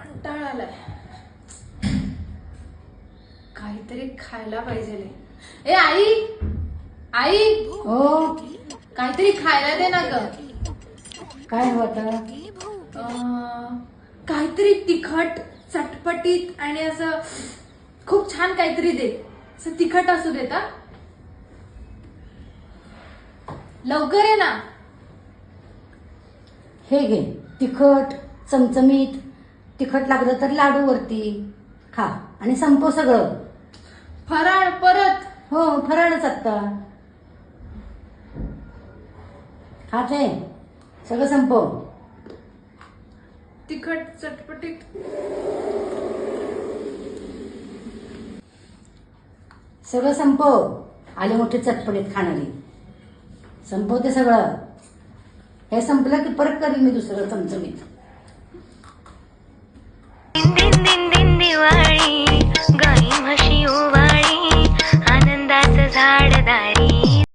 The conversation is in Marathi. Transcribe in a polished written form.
कंटाळा आलाय. काहीतरी खायला पाहिजे. ए आई, आई हो. काहीतरी खायला दे ना ग. काय होत? काहीतरी तिखट चटपटीत आणि असं खूप छान काहीतरी दे. असं तिखट असू देता. लवकर ये ना. हे घे तिखट चमचमीत. तिखट लागलं तर लाडू वरती खा आणि संपव सगळं. फराळ परत. हो फराळच आत्ता खाते सगळं संपव. तिखट चटपटीत. सगळं संपव. आले मोठे चटपटीत खाणारी. संपव ते सगळं. हे संपलं की परत करीन मी दुसरं चमचमीत. दिन दिन दिन दिवाळी